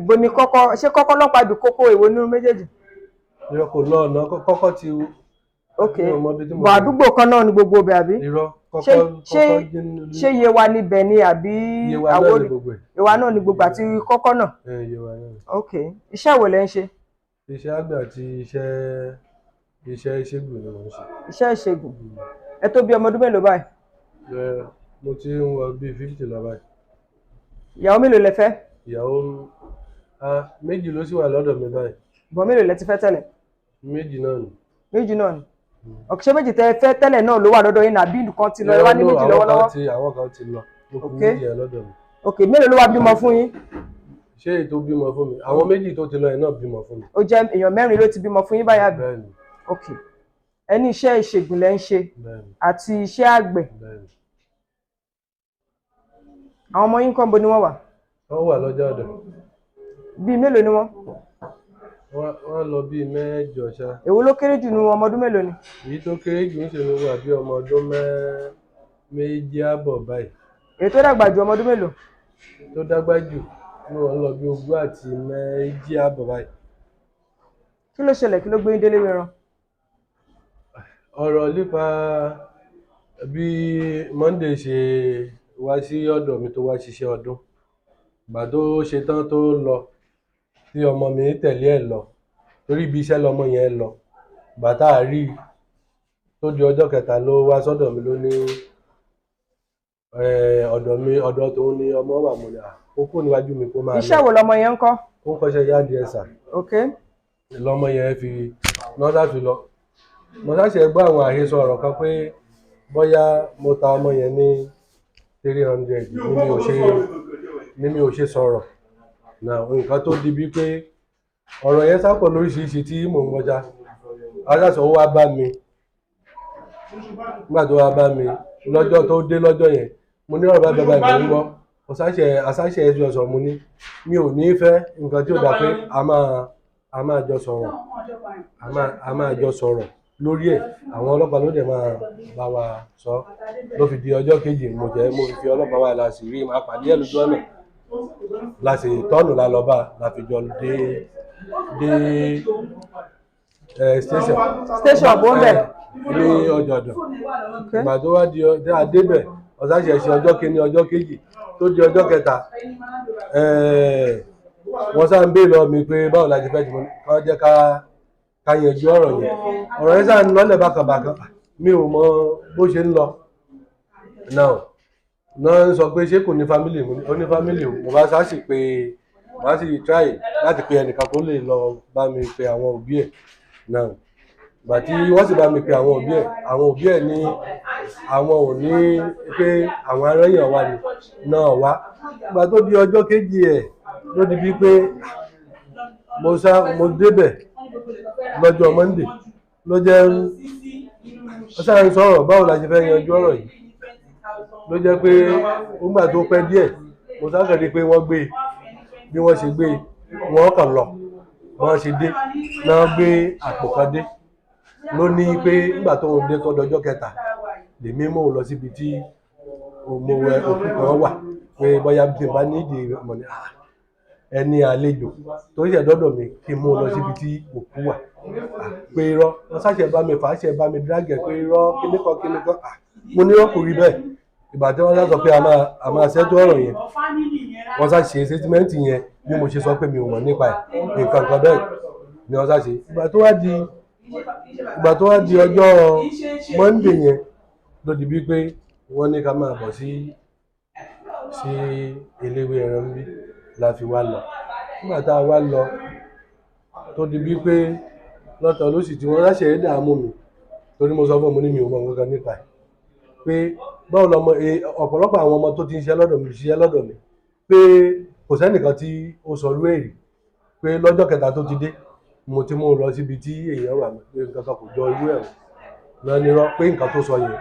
bo ni kọ́kọ́ ṣé kọ́kọ́ lọ́pàá ibi kókó èwo nínú méjèèjì irọ́ kò lọ ọ̀nà kọ́kọ́ ti ok mi ò mọ ibi tí mo bọ̀ àdúgbò kan náà ni gbogbo ibẹ̀ àbí irọ́ ṣé kọ́kọ́ jẹ́ ṣé Yewa níbẹ̀ ni àbí Yewa náà Àwórì ní gbogbo ẹ̀ Yewa náà ni gbogbo àti kọ́kọ́ náà Yewa náà ok iṣẹ́ wo lẹ ń ṣe iṣẹ́ àgbẹ̀ àti iṣẹ́ ìṣègùn ni mo ń ṣe iṣẹ́ ìṣègùn ẹ tó bí ọmọ ọdún mélòó báyìí mo ti ń wọ bíi 50 lọ báyìí ìyàwó mélòó lẹ fẹ́ ìyàwó méjì ló sì wà lọ́dọ̀ mi báyìí bọ̀ mélòó lẹ ti fẹ́ tẹ́lẹ̀ méjì náà nù méjì náà ni ọ̀kẹ́ méjì tẹ́ fẹ́ tẹ́lẹ̀ náà ló wà lọ́dọ̀ yín nàbí nǹkan ti lọ ẹ wá ní méjì lọ́wọ́lọ́wọ́ àwọn kan ti lọ mo kù Ok. méjì yẹn lọ́dọ̀ mi ok mélòó ló wá bímọ fún yín ṣé ètò bímọ fún mi àwọn méjì tó ti lọ yẹn náà bímọ fún mi ó jẹ́ èèyàn mẹ́rin ló ti bímọ fún yín báyà bí bẹ́ẹ̀ni ok ẹni iṣẹ́ ìṣègùn lẹ ń ṣe bẹ́ẹ̀ni àti iṣẹ́ àgbẹ̀ bẹ́ẹ̀ni àwọn ọmọ yín kàn bo ni wọ́n wà wọ́n wà lọ́jọ́ ọ̀dọ̀ bíi mélòó ni wọ́n wọ́n lọ bíi mẹ́jọ ṣá èwo ló kéré jù nínú ọmọ ọdún mélòó ni èyí tó kéré jù ń ṣe ló wà bí ọmọ ọdún méjì àbọ̀ báyìí èyí tó dàgbà jù ọmọ ọdún mélòó tó dágbà jù ní wọ́n lọ bí 20 àti méjì àbọ̀ báyìí kí ló ṣẹlẹ̀ kí ló gbé yín délé wẹran ọ̀rọ̀ nípa bí Monday ṣe wá sí ọ̀dọ̀ mi tó wá ṣiṣẹ́ ọdún ìgbà tó ṣe tán tó lọ tí ọmọ mi tẹ̀lé ẹ̀ lọ torí ibi iṣẹ́ lọmọ yẹn lọ ìgbà tá a rí i tó di ọjọ́ kẹta ló wá sọ́dọ̀ mi ló ní ọ̀dọ̀ tòun ni ọmọ wà mo ní ó kó níwájú mi kó máa lọ iṣẹ́ wo lọmọ yẹn ń kọ́ ó ń kọ́ṣẹ́ yáàdì ẹ̀sà ok lọmọ yẹn fi nọ́dà fi lọ mo ṣàṣẹ gbọ́ àwọn àhesọ ọ̀rọ̀ kan pé bóyá mo ta ọmọ yẹn ní 300 ní mi ò ṣe sọ̀rọ̀ náà nǹkan tó di bí pé ọ̀rọ̀ yẹn sápọ̀ lóríṣiríṣi tí mò ń kọjá aṣáṣọ ó wá bá mi nígbà tó wá bá mi lọ́jọ́ tó dé lọ́jọ́ yẹn mo ní ọ̀rọ̀ bá bàbá mi ń gbọ́ àṣàṣẹ ẹ̀sùn ọ̀sán mo ní mi ò ní fẹ́ nǹkan tí ó dà pé a máa jọ sọ̀rọ̀ a máa jọ sọ̀rọ̀ lórí ẹ̀ àwọn ọlọ́pàá ló dẹ̀ máa bá wa sọ ló fi di ọjọ́ kejì mo fi ọlọ́pàá wà láti rí máa pàdé ẹ̀ lójú ọ̀nà láti tọ́nù la lọ bá la fi jọ dé station bó ń bẹ̀ ní ọjọ́dọ̀ ìgbà tó wá di adébẹ̀ ọ̀sáṣẹ̀ ṣe ọjọ́ kìíní ọjọ́ kejì tó di ọjọ́ kẹta wọ́n sá ń béèrè lọ mi pé báwo la ti fẹ́ jù mọ́ kán jẹ́ ká yanjú ọ̀rọ̀ yẹn sáà ń lọ́lẹ̀ bákanbákan mi ò mọ bó ṣe ń lọ náà ń sọ pé ṣé kò ní fámìlì ó ní fámìlì mo bá sá sì pé màá sì try láti pe ẹnìkan tó lè lọ bá mi pe àwọn òbí ẹ̀ náà ìgbà tí wọ́n sì bá mi pe àwọn òbí ẹ̀ ní àwọn ò ní pé àwọn aráyàn wà ní náà wá ìgbà tó di ọjọ́ kejì ẹ̀ ló di bíi pé mo débẹ̀ lọ́jọ́ Monday ló jẹ́ ó sáà ń sọ̀rọ̀ báwo la ṣe fẹ́ yanjú ọ̀rọ̀ yìí ló jẹ́ pé ó gbà tó pẹ́ díẹ̀ mo sákàdé pé wọ́n gbé bí wọ́n ṣe gbé wọ́n kàn lọ wọ́n ṣe dé náà gbé àpò kan dé ló ní pé nígbà tó ń dé tó dọjọ́ kẹta lèmi mò ń lọ síbi tí mo wẹ òkú kan wà pé bóyá bí n bá nídìí mọ̀ ní ẹni àlejò tó ṣe dọ́dọ̀ mi kí n mú lọ síbi tí òkú wà pé irọ́ wọ́n ṣàṣẹ bá mi fà á ṣe bá mi drágẹ̀ pé irọ́ kíníkan mo ní ọkùnrin bẹ́ẹ̀ ìgbà tí wọ́n sọ pé a máa ṣẹ́tọ́ ọ̀rọ̀ yẹn wọ́n sá ṣe sẹ́tímẹ́ǹtì yẹn bí mo ṣe sọ pé mi ò mọ̀ nípa ẹ̀ nǹkan kan bẹ́ẹ̀ ni wọ́n sá ṣe ìgbà tó wá di ọjọ́ Monday yẹn ló di bíi pé wọ́n ní ká máa bọ̀ sí eléwé ẹran bí la fi wá lọ nígbà tá a wá lọ tó di bíi pé lọ́tọ̀ lósì tí wọ́n ráṣẹ̀ dààmú mi torí mo sọ fún ọmọ ní mi ò mọ nǹkan kan nípa ẹ̀ pé báwo lọmọ ọ̀pọ̀lọpọ̀ àwọn ọmọ tó ti ń ṣiṣẹ́ lọ́dọ̀ mi pé kò sẹ́nìkan tí ó sọ irú èrì pé lọ́jọ́ kẹta tó ti dé mo ti mú un lọ síbi tí èèyàn wà pé nǹkan kan kò jọ irú ẹ̀ lọ nírọ́ pé nǹkan tó sọ yẹn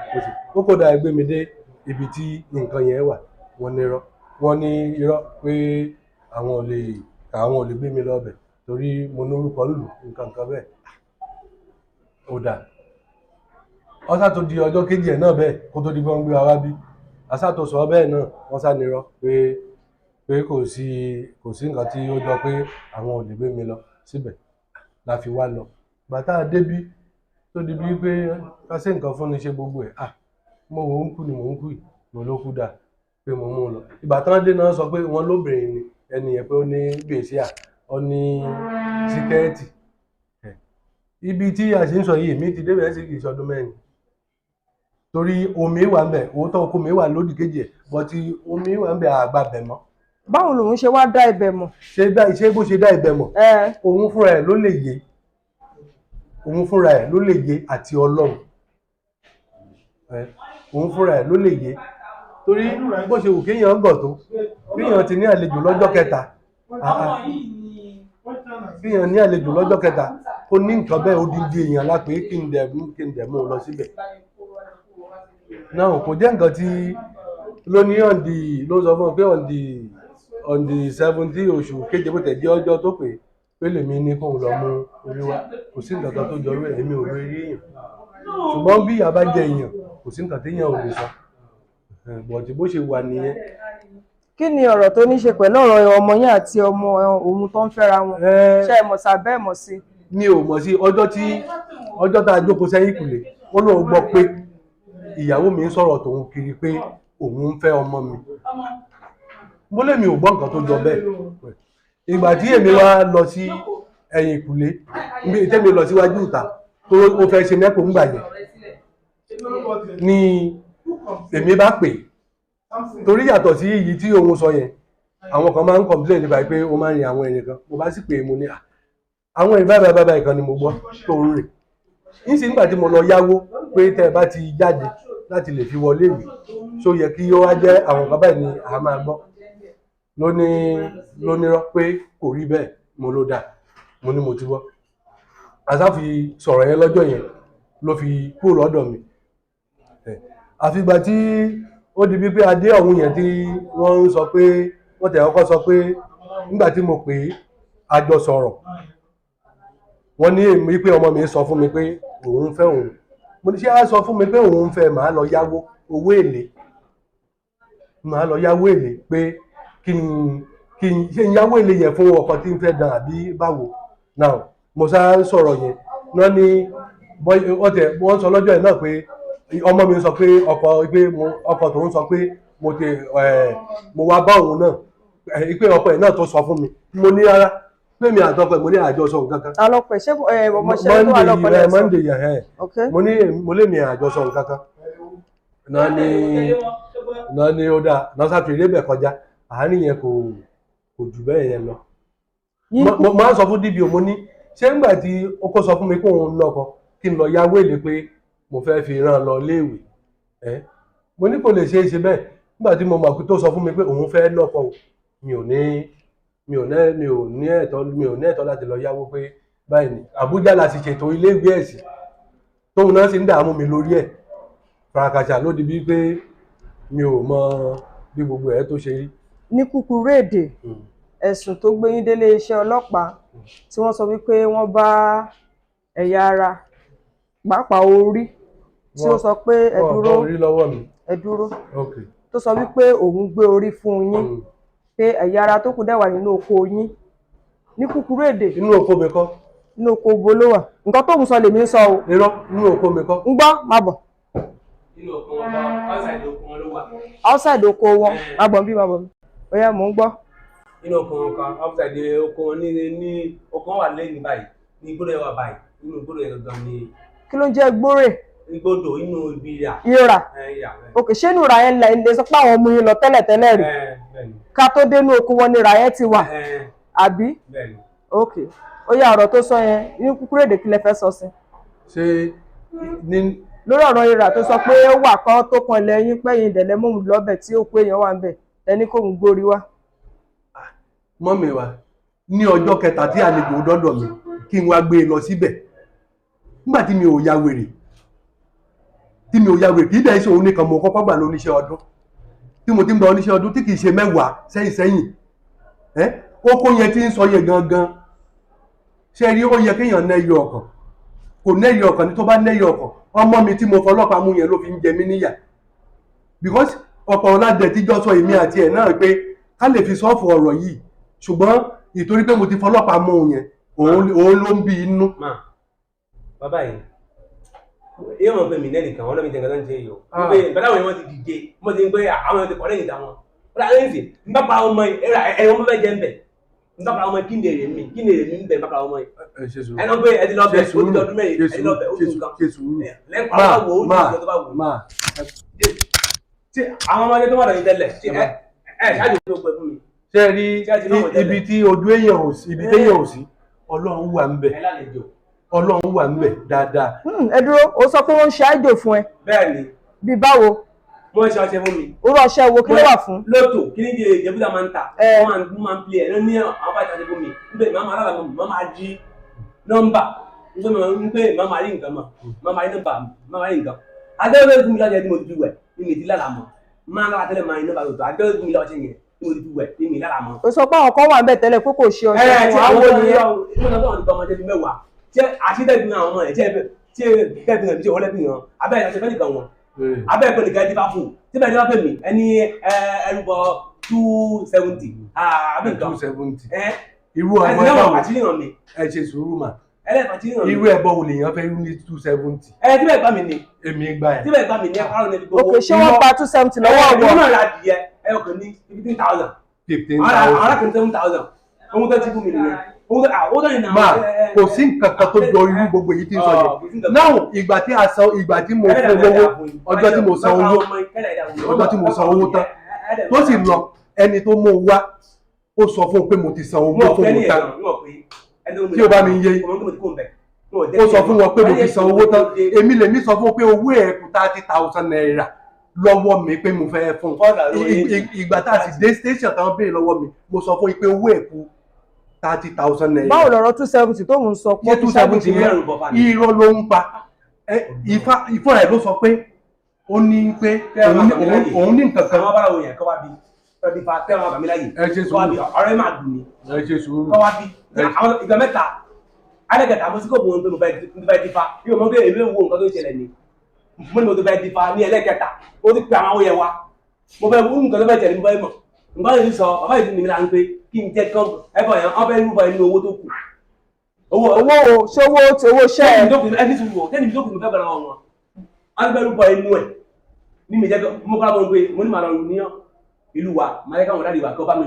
ó kò dáa gbé mi dé ibi tí nǹkan yẹn wà wọ́n nírọ́ wọ́n ní irọ́ pé àwọn ò lè gbé mi lọ́bẹ̀ torí mo ní orúkọ lù nǹkan bẹ́ẹ̀ ó dáa ọsà tó di ọjọ́ kejì ẹ̀ náà bẹ́ẹ̀ kó tó di bọ́n gbé wa bí àṣà tó sọ bẹ́ẹ̀ náà wọ́n sá nírọ́ pé kò sí nǹkan tí ó jọ pé àwọn ò lè gbé mi lọ síbẹ̀ la fi wá lọ bàtà débí tó di bí pé kásẹ̀ nǹkan fún ni ṣe gbogbo ẹ̀ mo wò ń kú ni mò ń kú yìí mo ló kú dáa pé mo mú un lọ ìgbà tán dé náà sọ pé wọ́n lóbìnrin ni ẹni yẹn pé ó ní gbèsè ó ní síkẹ́ẹ̀tì ibi tí a ṣe ń sọ yìí mi ti débẹ̀ sí kì í ṣọdún mẹ́rin torí omi wà ń bẹ̀ òótọ́ oko mi wà lódì kejì ẹ̀ bọ́tí omi wà ń bẹ̀ àgbà bẹ̀ mọ́. báwo lòun ṣe wá dá ibẹ̀ mọ̀. ṣé bó ṣe dá ibẹ̀ mọ̀ òun fúnra ẹ̀ ló lè yé àti Ọlọ́run òun fúnra ẹ̀ ló lè yé torí bó ṣe wù kéèyàn gọ̀ tó kéèyàn ti ní àlejò lọ́jọ́ kẹta kéèyàn ní àlejò lọ́jọ́ kẹta kó ní nǹkan bẹ́ẹ̀ odindi èèyàn lápé kí n dẹ̀ mú un lọ síbẹ̀ náà kò jẹ́ nǹkan tí ló ní ló sọ fún un pé on the 17 oṣù keje bó tẹ̀ jẹ́ ọjọ́ tó pé lèmi ní kóun lọ mú orí wá kò sí nǹkan kan tó jọ rẹ̀ èmi ò rí èèyàn ṣùgbọ́n bí ìyá bá jẹ èèyàn kò sí nǹkan téèyàn ò lè sọ bọ̀dì bó ṣe wà nìyẹn. kí ni ọ̀rọ̀ tó ní ṣe pẹ̀lú ọ̀rọ̀ ọmọ yín àti ọmọ òun tó ń fẹ́ra wọn ṣe é mọ̀ sábẹ́ mọ̀ sí. mi ò mọ̀ sí ọjọ́ tá a jókòó sẹ́yìn kùlé ó lóun gbọ́ pé ìyàwó mi ń sọ̀rọ̀ tòun kiri pé òun ń fẹ́ ọmọ mi mo lè mi ò gbọ́ nǹkan tó jọ bẹ́ẹ̀ ìgbà tí èmi wá lọ sí ẹ̀yìn ìkùlé tẹ́mi lọ síwájú ìta tó ó fẹ́ ṣe mẹ́pò ńgbà yẹn ni èmi bá pè torí yàtọ̀ sí èyí tí òun sọ yẹn àwọn kan máa ń complain nípa pé ó máa ń rin àwọn ènìyàn kan mo bá sì pè mo ní àwọn ènìyàn báyìí kan ni mo gbọ́ tó ń rìn níṣẹ́ nígbà tí mo lọ yáwó pé tẹ́ ẹ bá ti jáde láti lè fi wọlé ìwé ṣó yẹ kí ó wá jẹ́ àwọn kan báyìí ni a máa gbọ́ lónírọ́ pé kò rí bẹ́ẹ̀ mo ló dáa mo ní mo ti gbọ́ àsáfi sọ̀rọ̀ yẹn lọ́jọ́ yẹn ló fi kúrò lọ́dọ̀ mi àfìgbà tí ó di wípé adé ọ̀hún yẹn tí wọ́n ń sọ pé wọ́n tẹ̀ ọkọ́ sọ pé nígbà tí mo pè é a jọ sọ̀rọ̀ wọ́n ní èmi pé ọmọ mi sọ fún mi pé òun fẹ́ òun mo ní ṣé á sọ fún mi pé òun fẹ́ màá lọ yáwó owó èlé màá lọ yáwó èlé pé kí n ṣe ń yáwó èlé yẹn fún ọkọ tí ń fẹ́ dàn àbí báwo náà mo sá sọ̀rọ̀ yẹn náà ní wọ́n sọ lọ́jọ́ yẹn náà pé ọmọ mi sọ pé ọkọ tòun sọ pé mo wá bá òun náà pé ọkọ ẹ̀ náà tó sọ fún mi mo ní rárá pé mi àtọkọ ẹ̀ mo ní àjọsọ nǹkan kan. alọpẹ ṣé ọmọọṣẹ́ tó wà lọpẹ lẹsọ Monday yẹn mo lé mi àjọsọ nǹkan kan náà ni ó dáa náà sáfìrí bẹ̀ kọjá àárín yẹn kò jù bẹ́ẹ̀ yẹn lọ. mo máa ń sọ fún DPO mo ní ṣé ńgbà tí ó kó sọ fún mi pé òun lọ́kọ kí n lọ yáwó èlé pé mo fẹ́ fi ràn lọ léèwé mo ní kò lè ṣe é ṣe bẹ́ẹ̀ nígbà tí mo mọ̀ pé tó sọ fún mi pé òun fẹ́ lọ́kọ mi ò ní ẹ̀tọ́ láti lọ yáwó pé báyìí ní Àbújá la sì ṣètò ilé ìgbé ẹ̀sìn tóun náà sì ń dààmú mi lórí ẹ̀ farakàṣà ló di bíi pé mi ò mọ bí gbogbo ẹ̀ tó ṣe rí. ní kúkúrú èdè ẹ̀sùn tó gbé yín délé iṣẹ́ ọlọ́pàá tí wọ́n sọ wípé wọ́n bá ẹ̀yà ara pàápàá orí tí ó sọ pé ẹ dúró tó sọ wípé òun gbé orí fún yín pé ẹ̀yà ara tó kù dẹ̀ wà nínú oko yín ní kúkúrú èdè. inú oko mi kọ́. inú oko bo ló wà nǹkan tóun sọ lèmi ń sọ o. irọ́ inú oko mi kọ́. ń gbọ́ má bọ̀. inú oko wọn bá outside oko wọn ló wà. outside oko wọn má bọ̀ bí má bọ̀ ó yá mò ń gbọ́. inú oko wọn kan outside oko wọn ní oko wọn wà lẹ́yìn báyìí ní gbọ́dọ̀ wà báyìí inú gbọ́dọ̀ yẹn gangan ni. kí ló ń jẹ́ gbórè. gbọ́dọ̀ inú ibi ìyá. ìrà òkè ṣé inú ìrà yẹn lè sọ pé àwọn ọmọ yín lọ tẹ́lẹ̀tẹ́lẹ̀ rí ká tó dénú oko wọn ni ìrà yẹn ti wà àbí. ok ó yá ọ̀rọ̀ tó sọ yẹn ní kúkúrú èdè kí lẹ fẹ́ sọ sí. ṣé lórí ọ̀rọ̀ ìrà tó sọ pé ó wà kan tó kan lẹ́yìn pẹ́yìn ìdẹ̀lẹ́ mọ́mù lọ́bẹ̀ tí ó pé èèyàn wà ń bẹ̀ ẹni kò ń gbórí wá. mọ́mì wa ní ọjọ́ kẹta tí àlejò dọ́dọ̀ mi kí n wá gbé e lọ síbẹ̀ nígbà tí mi ò ya wèrè kì í dẹ̀ ṣe òun nìkan mo kọ́kọ́ gbà lóníṣẹ́ ọdún tí mo ti ń gba oníṣẹ́ ọdún tí kì í ṣe mẹ́wàá sẹ́yìn ó kó yẹn tí ń sọ yẹn gangan ṣe rí ó yẹ kéèyàn nẹ́yọ ọkàn kò nẹ́yọ ọkàn ní tó bá nẹ́yọ ọkàn ọmọ mi tí mo fọlọ́pàá mú yẹn ló fi ń jẹ mí níyà because ọ̀pọ̀ ọ̀làdẹ̀ tíjọ́ sọ èmi àti ẹ̀ náà pé ká lè fi sọ́ọ̀fù ọ̀rọ̀ yìí ṣùgbọ́n ìtorí pé mo ti fọlọ́pàá mú yẹn òun ló ń bí inú. bàbá yìí yóò mọ̀ pé mi lẹ́nìkan wọn lọ́mìí jẹ̀ǹkan tó ń ṣe yìí o pé bàbá wọn ti dìde mo ti ń pé àwọn ti kọ́ lẹ́yìn ìta wọn ó dà lẹ́yìn sí n bá pa ọmọ ẹ̀rọ ọmọ fẹ́ jẹ́ ń bẹ̀ n bá pa ọmọ kí ni èrè mi ń bẹ̀ n bá pa ọmọ yìí ẹnu pé ẹ ti lọ bẹ̀ ó ti lọ ọdún mẹ́rin ẹ ti lọ bẹ̀ ó ti nǹkan lẹ́pàá wà wò ó ti nǹkan tó bá wò ó. ṣé àwọn ọmọdé tó wà lọ́yìn tẹ́lẹ̀ ṣáàjú tó pẹ́ fún mi. ṣé rí ibi tí ojú èèyàn ò sí ibi téèyàn ò sí Ọlọ́run wà ń bẹ̀ Ọlọ́run wà ń bẹ̀ dáadáa. ẹ dúró o sọ pé wọ́n ń ṣe àjò fún ẹ. bẹ́ẹ̀ni. bí báwo. wọ́n ń ṣe ọṣẹ fún mi. orú ọṣẹ wo kí ló wà fún. lótò kí ní ìjẹ́búdà máa ń tà wọ́n máa ń pilẹ̀ ẹ̀ ní àwọn bá ṣe fún mi nígbà máa alára mọ̀ máa máa jí nọ́mbà nígbà máa máa rí nǹkan mọ̀ máa máa rí nọ́mbà máa máa rí nǹkan. adéwé fún mi lọ́jọ́ tí mo ti wẹ̀ ní mi ti lára mọ̀ máa ń lára tẹ́lẹ̀ máa rí nọ́mbà lótò adéwé fún mi lọ́jọ́ yẹn tí mo ti wẹ̀ ní mi lára mọ̀. o sọ pé àwọn kan wà ń bẹ̀ tẹ́lẹ̀ pé kò ṣe ọṣẹ fún àwọn ènìyàn tí àṣídẹ́gbìn àwọn ọmọ ẹ̀ tí kẹ́gbìn ẹ̀ bí ṣe wọlé bí wọn abẹ́rẹ́ ìṣẹ́ fẹ́ nìkan wọn abẹ́rẹ́ pé nìkan dífá fún tí bẹ́ẹ̀ dífá fẹ́ mi ẹni ẹrúbọ 270 abẹ́ nǹkan 270 irú ọmọ ẹ̀bọ̀ ẹ ṣe sùúrù mà irú ẹ̀bọ̀ wò lèèyàn fẹ́ rú ní 270 tí bẹ́ẹ̀ gbá mi ni èmi gbá ẹ̀ tí bẹ́ẹ̀ gbá mi ni ẹ̀kọ́ àrùn ẹ̀bí gbogbo òkè ṣé wọ́n pa 270 lọ́wọ́ ọ̀wọ́ ọ̀wọ́ náà adìyẹ ẹ̀yọkàn ní 15,000 àwọn arákùnrin 7,000 ohun tó ti fún mi nìyẹn máa kò sí nǹkan kan tó jọ irú gbogbo èyí tí ń sọ yẹn náà ìgbà tí mo fún lówó ọjọ́ tí mo san owó tán tó sì lọ ẹni tó mú wá ó sọ fún un pé mo ti san owó fún un tán tí ó bá mi yé ó sọ fún wọn pé mo ti san owó tán èmi lèmi sọ fún un pé owó ẹ̀ kù 30,000 naira lọ́wọ́ mi pé mo fẹ́ fún un ìgbà tá a sì dé station táwọn béèrè lọ́wọ́ mi mo sọ fún un pé owó ẹ̀ kù 30,000 naira. báwo lọ̀rọ̀ 270 tó ń sọ pé 270 yẹn irọ́ ló ń pa ìfọ́ ẹ̀ ló sọ pé ó ní pé òun ní nǹkan kan. àwọn abára òyìn kọ́ wá bí ọdún fa tẹ́wọ̀n àbàmí láyè ọ̀rẹ́ máa dùn ní ẹ ṣe sùúrù kọ́ wá bí ìgbà mẹ́ta alẹ́gẹ̀ta mo sì kò bọ̀ pé mo fẹ́ dífá bí mo gbé èmi wo nǹkan tó ṣẹlẹ̀ ni mo ní mo tó fẹ́ dífá ní ẹlẹ́kẹta ó ti pe àwọn òyìn wa mo fẹ́ wú nǹkan tó fẹ́ tẹ̀lé mo fẹ́ mọ̀ nǹkan tó ti sọ bàbá ìdí mi láń pé kí n jẹ́ kán ẹ̀fọ́ yẹn wọ́n fẹ́ rúbọ inú owó tó kù. owó ṣé owó ṣẹ́ ẹ̀. ẹni tí wò kẹ́ni tó kù ló fẹ́ bẹ̀rẹ̀ wọn. wọ́n fẹ́ rúbọ inú ẹ̀ ní mi jẹ́ mo kọ́ lábọ́ pé mo ní màá lọ rù ní ìlú wa máa yẹ káwọn dáàdi wa kọ́ bá mi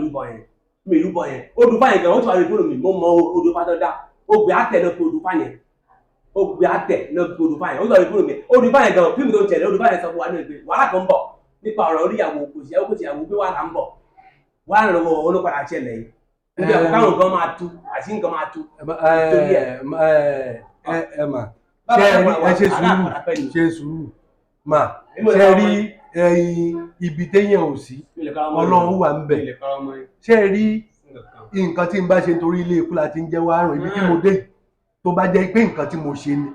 rúbọ yẹn odò fáyẹn gan wọ́n ti wà ní fóònù mi mo mọ odò fáyẹn dá ogbè àtẹ náà fi odò fáyẹn ogbè àtẹ náà fi odò fáyẹn ó sọ ní fóònù mi odò fáyẹn gan fíìmù tó ń tẹ̀lé odò fáyẹn sọ fún wa ní ìgbé wàhálà kan ń bọ̀ nípa ọ̀rọ̀ oríyàwó kò sí ìyàwó pé wàhálà ń bọ̀ wàhálà lọ́wọ́ olópadà ṣẹlẹ̀ yìí níbi àwọn káwọn nǹkan máa tú àti nǹkan máa tú. ẹ mà ṣe sùúrù mà ṣe rí ibi téèyàn ò sí Ọlọ́run wà ń bẹ̀ ṣe rí nǹkan tí n bá ṣe nítorí ilé ikú la ti ń jẹ́ wá rùn ibi tí mo dé tó bá jẹ́ pé nǹkan tí mo ṣe ni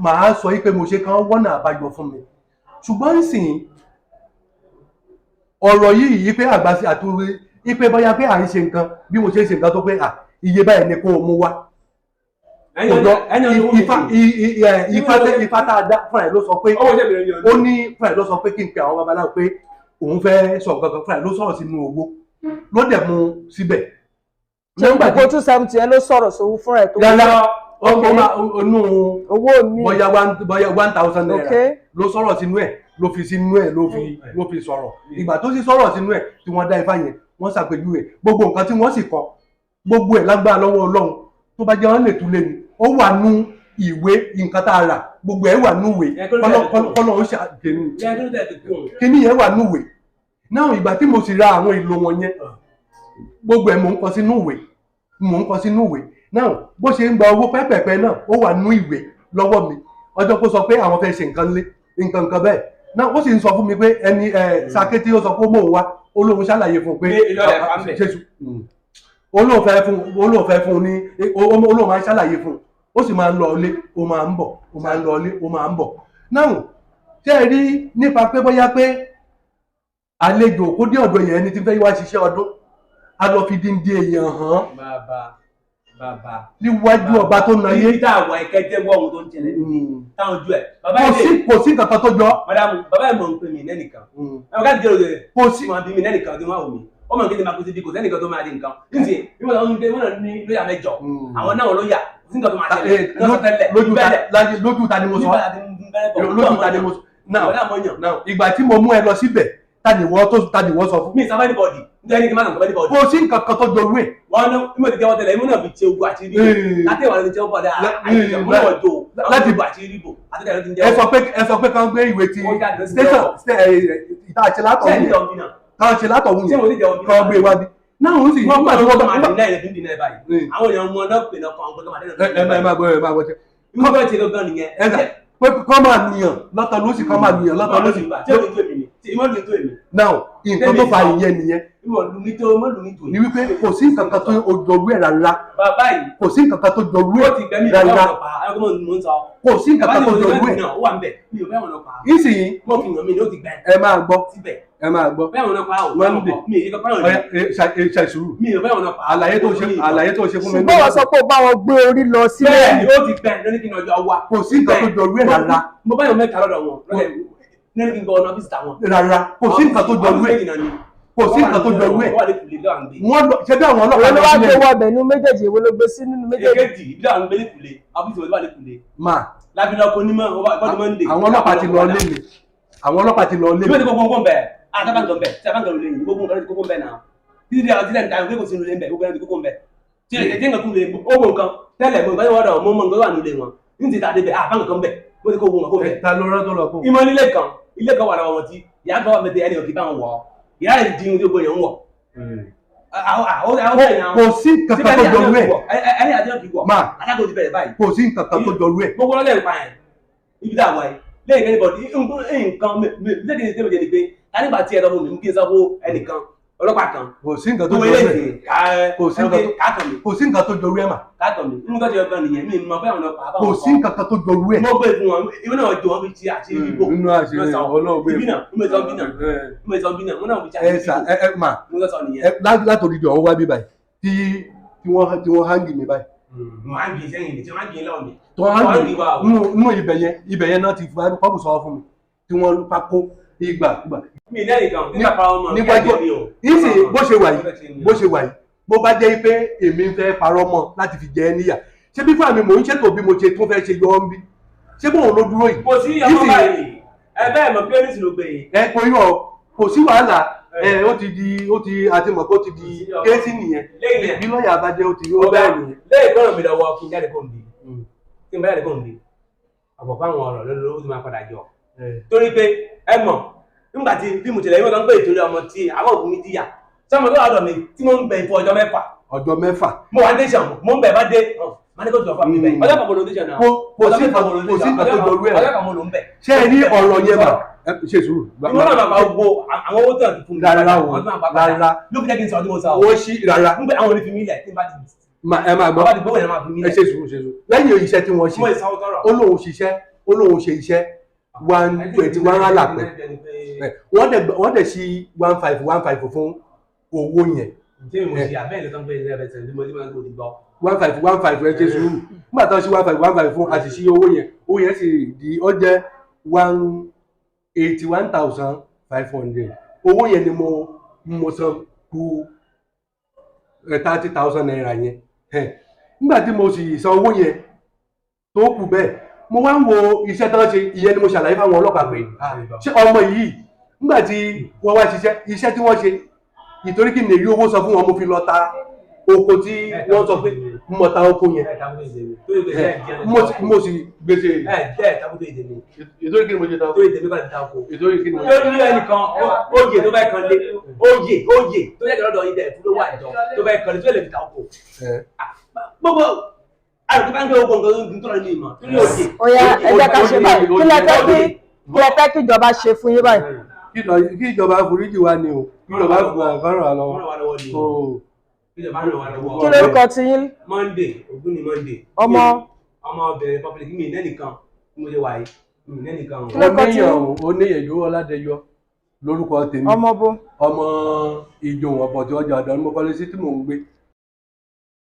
màá sọ pé mo ṣe kán wọ́nà àbájọ fún mi ṣùgbọ́n nísìnyí ọ̀rọ̀ yìí yí pé àgbà sí àtúwé ipe bóyá pé à ń ṣe nǹkan bí mo ṣe ń ṣe nǹkan tó pé iye báyìí ni kó o mú wá. Ifá tá a dá fúnra ẹ̀ ló sọ pé ó ní fúnra ẹ̀ ló sọ pé kí n pe àwọn babaláwo pé òun fẹ́ sọ nǹkan kan fúnra ẹ̀ ló sọ̀rọ̀ sínú owó ló dẹ̀ mú síbẹ̀. ṣé gbogbo 270 ẹ ló sọ̀rọ̀ sówó fúnra ẹ̀ tó kọ́ onú owó mi bóyá 1,000 naira ló sọ̀rọ̀ sínú ẹ̀ ló fi sínú ẹ̀ ló fi sọ̀rọ̀ ìgbà tó sì sọ̀rọ̀ sínú ẹ̀ tí wọ́n dá Ifá yẹn wọ́n ṣàpèjúwe gbogbo nǹkan tí wọ́n sì kọ gbogbo ẹ̀ lágbára lọ́wọ́ Ọlọ́run tó bá jẹ́ wọ́n lè tún lé ní ó wà nú ìwé nǹkan tá a rà gbogbo ẹ̀ wà nú ìwé kọ́nà ó ṣàdénú kíní yẹn wà nú ìwé náà ìgbà tí mo sì ra àwọn ìlò wọn yẹn gbogbo ẹ̀ mò ń kọ sínú ìwé náà bó ṣe ń gba owó pẹ́pẹ̀pẹ́ náà ó wà nú ìwé lọ́wọ́ mi ọjọ́ kó sọ pé àwọn fẹ́ ṣe nǹkan bẹ́ẹ̀ náà ó sì ń sọ fún mi pé ẹni Sake tí ó sọ pé ó mọ̀ òun wá olóhùn ṣàlàyé fún un pé olóhùn fẹ́ fún un ní olóhùn máa ń ṣàlàyé fún un ó sì máa ń lọ ilé ó máa ń bọ̀ ó máa ń lọ ilé ó máa ń bọ̀ náà ṣé ẹ rí nípa pé bóyá pé àlejò kó dé ọ̀dọ̀ èèyàn ẹni tí fẹ́ wá ṣiṣẹ́ ọdún a lọ fi díndín èèyàn hàn bàbá níwájú ọba tó na yé. ibi tá àwọn ẹ̀kẹ́jẹ́ wọ́ ohun tó ń ṣẹlẹ̀ nínú táwọn ojú ẹ̀. kò sí nǹkan kan tó jọ. madamu bàbá ẹ̀ mọ̀ ń pè mí lẹ́nìkan. ẹ̀ ká jẹ́ òde kò sí. wọ́n bí mi lẹ́nìkan tí wọ́n wò mí ó mọ̀ kéde máa kó síbi kò sẹ́nìkan tó máa di nǹkan. níbi bí wọ́n lọ ń gbé wọ́n ní lóyà mẹ́jọ àwọn náà lóyà sí nǹkan tó máa ṣẹlẹ̀ lójú ta ni mo sọ lójú ta ni mo sọ náà ìgbà tí mo mú ẹ lọ síbẹ̀ taniwọ́ sọ fún. mi sábà anybody nítorí kí n má kàn kọ́ anybody. kò sí nǹkan kan tó jọ wé. wọn ní mo ti jẹ́wọ́ tẹ́lẹ̀ imú náà fi ṣe ogun àti ríbo láti ìwà ní jẹ́wọ́ padà àìsàn mú wọn jò láti ìbò àti ríbo àti ìdájọ́ ti ń jẹ́wọ́. ẹ sọ pé kàn gbé ìwé ti station ìta àṣẹ látọ̀ wù yẹn kàn ṣe látọ̀ wù yẹn kàn gbé wá bí. náà ó sì wọ́n pàṣẹ wọ́n máa dín náà ẹ̀fín dín náà báyìí àwọn èèyàn mọ náà pè náà kọ́ àwọn gbọ́dọ̀ máa dín náà. ẹ máa gbọ́ ìmú bẹ́ẹ̀ ṣe gangan nìyẹn. pé kọ́ máa nìyàn lọ́tọ̀ lósì kọ́ máa nìyàn lọ́tọ̀ lósì. now nǹkan tó fa ìyẹn nìyẹn ni wípé kò sí nǹkan kan tó jọrú ẹ̀ rárá kò sí nǹkan kan tó jọrú ẹ̀ rárá kò sí nǹkan kan tó jọrú ẹ̀ ìsìn ẹ máa gbọ́ Monday ṣàìsùúrù àlàyé tó ṣe fún mi. ṣùgbọ́n wọ́n sọ pé ó bá wọn gbé orí lọ sílẹ̀. bẹ́ẹ̀ ni ó ti gbẹ̀ lórí kí n ọjọ́ wa. kò sí nǹkan tó jọrú ẹ̀ rárá. mo bá yọ̀ mẹ́ta lọ́dọ̀ wọn lórí kí n gbọ́ ọ̀nà bísítà wọn. rárá kò sí nǹkan tó jọrú ẹ̀ kò sí nǹkan tó jọrú ẹ̀ wọ́n lọ ṣe bí àwọn ọlọ́pàá ló wá gbé wọ ọbẹ̀ nínú méjèèjì èwo ló gbé sí nínú méjèèjì. èkejì ibi àwọn gbélé kùlé àbúṣe wọlé wà lé kùlé. máa lábìlẹ̀ ọkọ onímọ̀ ọgbọ́dún mọ́ndé. àwọn ọlọ́pàá ti lọ lé mi àwọn ọlọ́pàá ti lọ lé mi. ìwé ti gbogbo nǹkan bẹ̀ àtàbàǹkan bẹ̀ tí àbàǹkan lè ní gbogbo nǹkan ti gbogbo bẹ̀ náà títí di àwọn tílẹ̀ nǹkan àwọn kékòó sínú lé bẹ̀ gbogbo nǹkan ti gbogbo bẹ̀ tí èdè nǹkan tún lè owó nǹkan tẹ́lẹ̀ mọ̀ nǹkan wọ́dọ̀ mọ́ nǹkan wà nílé wọn ní ti tàdé bẹ̀ àbàǹkan bẹ̀ wọ́n ti kó owó nǹkan bẹ̀. ta ló rán tó lọ kó. ìmọ̀ ilé kan wà lọ́wọ́ wọn tí ìyá kan wà mẹ́tẹ̀ ẹni òkè bá wọn wọ̀ ìyá rẹ̀ di ohun tí gbogbo yẹn ń wọ̀. kò sí nǹkan kan tó jọrú ẹ̀. ẹni àjọ kì í wọ̀ adágún ti bẹ̀rẹ̀ báyìí. kò sí nǹkan kan tó jọrú ẹ̀. gbogbo ọlọ́lẹ̀ ń pa yẹn ibi tá a wà yìí lẹ́yìn kẹ́ni bọ̀dì nǹkan lẹ́yìn tí mo jẹ́ ni pé ká nígbà tí ẹ lọ́wọ́ mi kí n sọ fún ẹnìkan ọlọ́pàá kan. kò sí nǹkan tó jọrú ẹ̀. kò sí nǹkan tó jọrú ẹ̀ mà. káàtọ̀ mi nínú tó ti ọgbọ́n nìyẹn mi mọ bẹ́ẹ̀ ọlọ́pàá. kò sí nǹkan kan tó jọrú ẹ̀. mo gbé fún wọn ìwé náà jọ wọn fi ti àṣírí bíbò. nínú àṣírí ọlọ́ọ̀gbẹ́ ìbínà ìmọ̀ẹ̀sán bínà wọn náà fi ti àṣírí bíbò. mo lọ sọ nìyẹn. látòrí ìjọ wá bí báyìí tí wọ́n hangi mi báyìí. wọ́n á gbé sẹ́yìn ní tí wọ́n á gbé lọ́wọ́ mi. tó hangi nínú ibẹ̀ yẹn náà ti fọ́ọ̀mù sọ fún mi tí wọ́n pákó ìgbà. mi lẹ́nìkan nígbà pa ọmọ mi kẹ́kẹ́ mi o. ìsìn bó ṣe wà yìí bó bá jẹ́ pé èmi ń fẹ́ parọ́ mọ́ láti fi jẹ ẹ́ níyà ṣé bí fún àmì mò ń ṣètò bí mo ṣe tún fẹ́ ṣe yọ ọ́ ń bí ṣé bóun ló dúró yìí. kò sí ọmọ báyìí ẹ bẹ́ẹ̀ mọ̀ pé oníṣìí ló gbé yìí. ẹ kò yọ kò sí wàhálà ó ti àti mọ̀ pé ó ti di kéésì nìyẹn bí lọ́ọ̀yà bá jẹ́ ó ti ó bẹ́ẹ̀ nìyẹn. lẹ́yìn gbọ́dọ̀ mi lọ́wọ́ kí n jáde fóun bí kí n bá jáde fóun bí ọ̀pọ̀ fáwọn ọ̀rọ̀ lọ́dọ̀ ó ti máa padà jọ torí pé ẹ mọ̀ nígbà tí fíìmù tẹ́lẹ̀ yóò lọ gbé ìtòrí ọmọ tí àwọn òkú mi díyà sọmọ tó wà lọ mi tí mo ń bẹ fún ọjọ́ mẹ́fà. ọjọ́ mẹ́fà. mo wà ní tẹsán mo ń bẹ bá dé mánikó jọ fún mi bẹ ọjọ́ kan mo lò ní tẹsán náà. kò sí nǹkan tó jọrú ẹ̀. ọjọ́ kan mo lò ń bẹ. ṣé ẹ ní ọ̀rọ̀ yẹn mà ṣe sùúrù. ìwọ náà máa gba gbogbo àwọn owó tẹ̀ fún mi. rárá o rárá. ló fi jẹ́ kí n sọ ọdún mo sọ. wọ́n ṣí rárá. ń bẹ àwọn onífi mi lẹ̀ tí n bá ti. ẹ máa gbọ́ ẹ ṣe sùúrù lẹ́yìn iṣẹ́ tí wọ́n ṣe ó lóun ṣe iṣẹ́ 121 alapẹ wọ́n dẹ̀ sí 15 fún owó yẹn. tí mo ṣe abẹ́ẹ̀lẹ̀ tó ń gbé ilé ẹ̀bẹ̀sẹ̀ tí mo ti máa ń gbòdì gbọ́. 15 ẹ ṣe sùúrù nígbà tó ń ṣe 15 fún àti sí owó yẹn sì di ó jẹ́ 181,500 owó yẹn ni mo san kù 30,000 naira yẹn nígbà tí mo sì san owó yẹn tó kù bẹ́ẹ̀ mo wá ń wo iṣẹ́ tán ṣe ìyẹn ni mo ṣàlàyé fáwọn ọlọ́pàá pé ṣé ọmọ yìí nígbà tí wọ́n wá ṣiṣẹ́ iṣẹ́ tí wọ́n ṣe ìtorí kí n lè rí owó sọ fún wọn mo fi lọ ta oko tí wọ́n sọ pé mo ta oko yẹn mo sì gbèsè ìtorí kí ni mo ṣe ta oko ìtorí kí ni mo ṣe ta oko. lórí ẹnìkan oyè tó bá kan lé oyè tó yẹ kí lọ́dọ̀ yìí dẹ̀ tó wà jọ tó bá kan lé tó lè fi ta oko gbogbo àrùn bá ń gbé ogun nǹkan tó lọ ní ìmọ̀ tó ní òde. ó yá ẹ jẹ́ ká ṣe báyìí kí lẹ fẹ́ kí ìjọba ṣe fún yín báyìí. kí ìjọba foríjì wa ni o kí ìjọba fún wa kọ́ ràn wá lọ́wọ́. ìjọba ràn wá lọ́wọ́. kí lórúkọ ti yín. Monday Ògún ni Monday. ọmọ bẹ̀rẹ̀ public mi nẹ́nìkan mo lè wà yìí mi nẹ́nìkan. oníyàn ìjọba Ọládẹyọ lórúkọ tèmi. ọmọ bo. ọmọ ìjòhùn ọ̀pọ̀ tí ọjà àdánù mọ́kànlẹ́sí tí mò ń gbé.